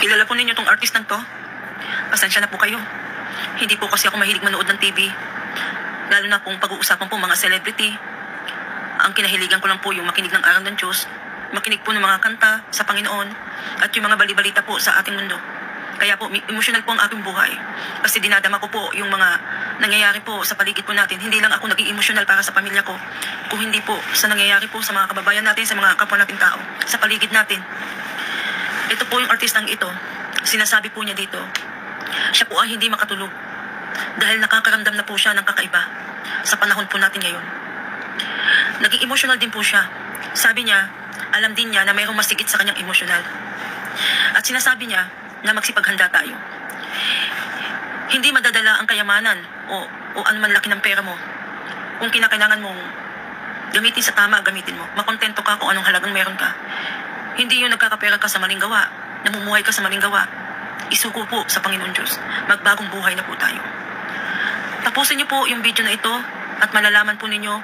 Kilala po ninyo tong artist ng to? Pasensya na po kayo. Hindi po kasi ako mahilig manood ng TV. Lalo na kung pag-uusapan po mga celebrity. Ang kinahiligan ko lang po yung makinig ng aral ng Diyos, makinig po ng mga kanta sa Panginoon, at yung mga bali-balita po sa ating mundo. Kaya po, emotional po ang aking buhay. Kasi dinadama ko po yung mga nangyayari po sa paligid po natin. Hindi lang ako naging emotional para sa pamilya ko, kung hindi po sa nangyayari po sa mga kababayan natin, sa mga kapwa nating tao, sa paligid natin. Ito po yung artistang ito. Sinasabi po niya dito, siya po ay hindi makatulog dahil nakakaramdam na po siya ng kakaiba sa panahon po natin ngayon. Naging emotional din po siya. Sabi niya, alam din niya na mayroong masigit sa kanyang emotional. At sinasabi niya na magsipaghanda tayo. Hindi madadala ang kayamanan o anuman laki ng pera mo. Kung kinakailangan mong gamitin sa tama, gamitin mo. Makontento ka kung anong halagang meron ka. Hindi yung nagkakapera ka sa maling gawa, namumuhay ka sa maling gawa. Isuko po sa Panginoon Diyos. Magbagong buhay na po tayo. Tapusin niyo po yung video na ito at malalaman po ninyo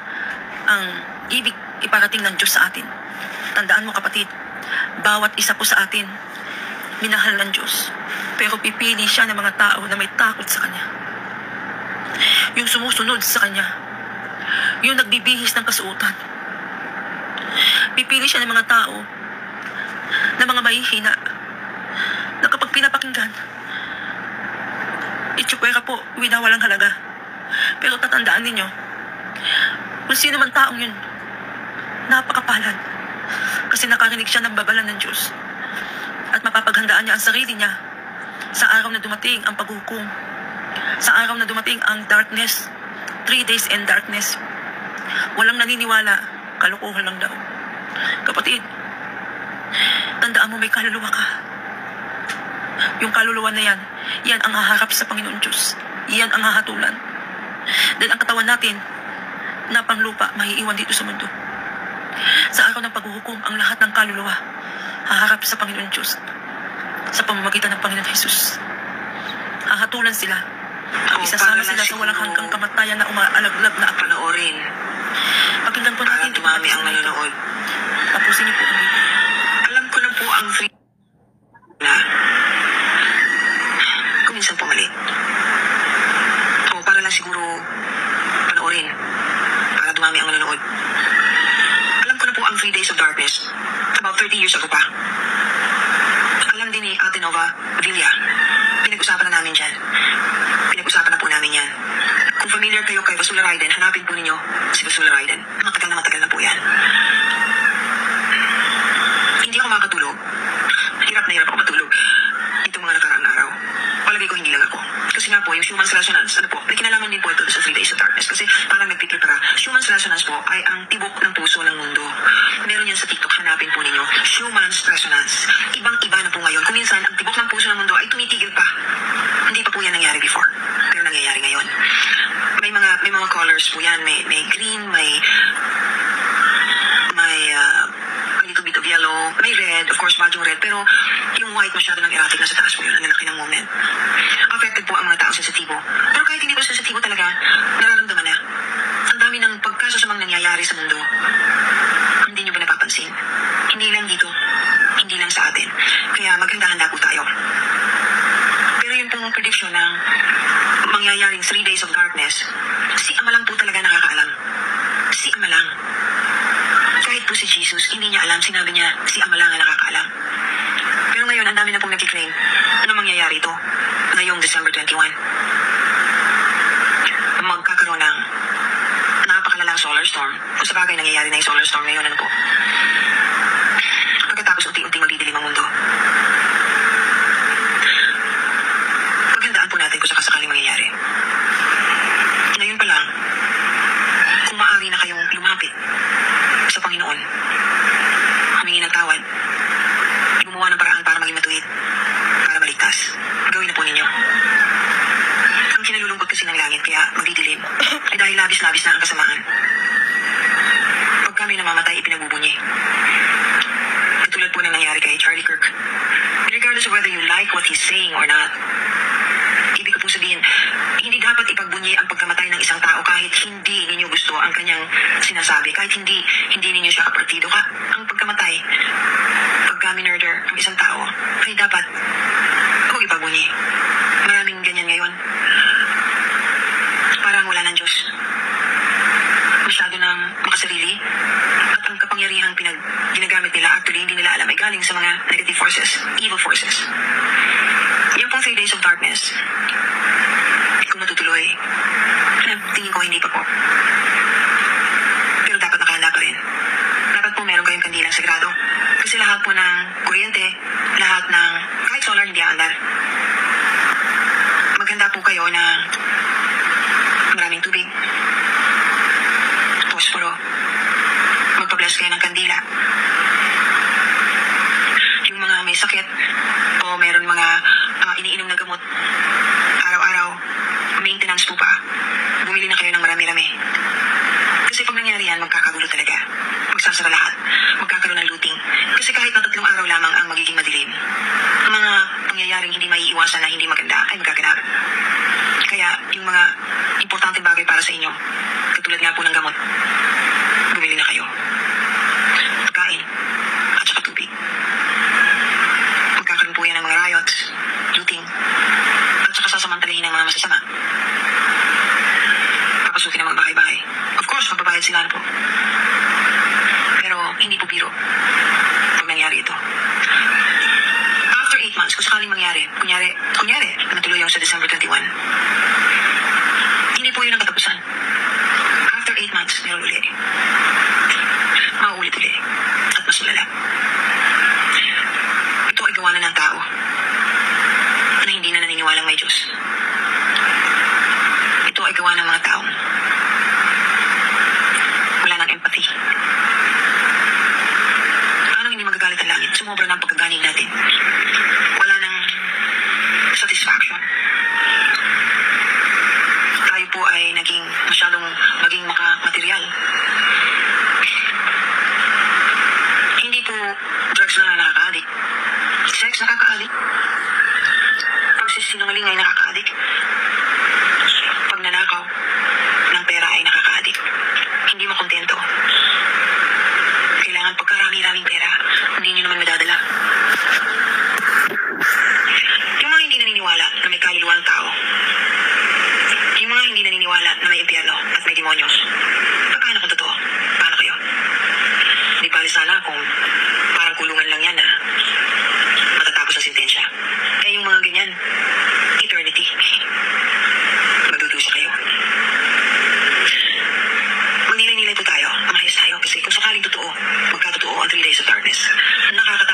ang ibig iparating ng Diyos sa atin. Tandaan mo kapatid, bawat isa po sa atin, minahal ng Diyos. Pero pipili siya ng mga tao na may takot sa Kanya. Yung sumusunod sa Kanya. Yung nagbibihis ng kasuotan. Pipili siya ng mga tao na mga mahihina na kapag pinapakinggan, itsupwera po, walang halaga. Pero tatandaan ninyo, kung sino man taong yun, napakapalad. Kasi nakarinig siya ng babala ng Diyos. At mapapaghandaan niya ang sarili niya sa araw na dumating ang paghukom. Sa araw na dumating ang darkness. 3 days in darkness. Walang naniniwala, kalokohan lang daw. Kapatid, tandaan mo may kaluluwa ka. Yung kaluluwa na yan ang haharap sa Panginoon Diyos. Yan ang hahatulan. Dahil ang katawan natin, na panglupa, maiiwan dito sa mundo. Sa araw ng paghuhukom, ang lahat ng kaluluwa, haharap sa Panginoon Diyos. Sa pamamagitan ng Panginoon Jesus. Hahatulan sila. Isasama sila sa walang hanggang kamatayan na umaalaglag na panoorin. Pakinggan po natin. Para dumami ang nanonood. Tapusin niyo po ang video. Alam ko na po ang free na kuminsan po mali. O para lang siguro panoorin. Para dumami ang nanonood. Alam ko na po ang 3 Days of Darkness. About 30 years ago pa. Alam din ni Ate Nova Villa. Pinag-usapan na namin dyan. Pinag-usapan na po namin yan. Kung familiar kayo kay Basula Raiden, hanapin po ninyo si Basula Raiden. Matagal na po yan. Hindi ako makatulog. Hirap na hirap ako matulog. Itong mga nakaraang araw. Palagay ko hindi lang ako. Kasi nga po, yung Schumann's Resonance, may kinalaman din po ito sa 3 Days of Darkness. Kasi parang nagpipipara. Schumann's Resonance po ay ang tibok ng puso ng mundo. Meron yan sa TikTok, hanapin po ninyo. Schumann's Resonance. Ibang-iba na po ngayon. Kung minsan, ang tibok ng puso ng mundo ay tumitigil pa. Hindi pa po yan nangyari before. Pero nangyayari ngayon. May mga colors po yan. May green, may a little bit of yellow, may red, of course, bagyong red, pero yung white masyado ng erratic na sa taas po yun, ang lalaki ng moment. Affected po ang mga tao sensitibo. Pero kahit hindi po sensitibo talaga, nararamdaman na. Ang dami ng pagkasasamang nangyayari sa mundo. Hindi nyo ba napapansin? Hindi lang dito, hindi lang sa atin. Kaya maghanda-handa po tayo. Pero yung pong prediction ng mangyayaring 3 Days of Darkness, si Ama lang po talaga nakakaalam. Si Ama lang. Kahit po si Jesus, hindi niya alam, sinabi niya, si Ama lang ang nakakaalam. Pero ngayon, ang dami na pong nag-claim na mangyayari ito ngayong December 21. Magkakaroon ng napakalalang solar storm. Kung sa bagay, nangyayari na yung solar storm ngayon, ano po? Pagkatapos unti-unti magdidilim ang mundo. Paghandaan po natin kung sakasakaling mangyayari. Ngayon pa lang, kung maaari na kayong lumapit sa Panginoon, humingi ng tawad, gumawa ng paraan para maging matuwid, para maligtas, gawin na po ninyo. Ang kinalulungkot kasi ng langit, kaya magdidilim, ay dahil labis-labis na ang kasamaan. Pag kami namamatay, ipinagbubunyi. Katulad po ng nangyari kay Charlie Kirk. Regardless of whether you like what he's saying or not, ibig ko po sabihin, hindi dapat ipagbunyi ang pagkamatay ng isang tao kahit hindi ninyo gusto ang kanyang sinasabi, kahit hindi ninyo siya kapartido ka. Ang pagkamatay, pagka minurder ang isang tao, ay dapat galing sa mga negative forces, evil forces. Yung pong 3 days of darkness, kung matutuloy, tingin ko hindi pa po. Pero dapat nakahanda pa rin. Dapat po meron kayong kandilang sagrado. Kasi lahat po ng kuryente, lahat ng kahit solar hindi aandar. Maghanda po kayo na maraming tubig, posporo, magpa-bless kayo ng kandila. Yung mga may sakit o meron mga iniinom na gamot, araw-araw, maintenance po pa, bumili na kayo ng marami-rami. Kasi pag nangyari yan, magkakagulo talaga. Magsasara lahat. Magkakaroon ng looting. Kasi kahit na 3 araw lamang ang magiging madilim, mga pangyayaring hindi maiiwasan na hindi maganda ay magkaganap. Kaya yung mga importanteng bagay para sa inyo, katulad nga po ng gamot, bumili na kayo. Pagkain, at saka tubig. Magkakaroon po yan ng mga riots, looting, at saka sasamantalahin ng mga masasama. Papasukin ng mga bahay-bahay. Of course, magbabayad sila na po. Pero hindi po biro pag nangyari ito. After 8 months, kung sakaling mangyari, kunyari, natuloy yung sa December 21, hindi po yun ang katapusan. After 8 months, meron uli. Mauulit uli. At mas malala. Ito ay gawa na ng tao na hindi na naniniwalang may Diyos. Ito ay gawa ng mga taong wala ng empathy. Paano hindi magagalit ang langit? Sumobra na ang pagkaganig natin. Wala ng satisfaction. Tayo po ay naging masyadong maging material. Hindi po drugs na nakaka-addict. Sex nakaka-addict. Pagsisinungaling ay nakaka-addict. Pagnanakaw ng pera ay nakaka-addict. Hindi makontento. Kailangan pagkarami-raming pera, hindi nyo naman madadala. Yung mga hindi naniniwala na may kaluluwa ng tao, yung mga hindi naniniwala na may impyerno at may demonyos, paano kung totoo? Paano kayo? Di bali sana kung parang kulungan lang yan na matatapos ang sentensya. Eh yung mga ganyan, eternity. Magdudusa kayo. Magnilay-nilay po tayo, mahayos tayo, kasi kung sakaling totoo, magkatotoo ang 3 days of darkness, nakaka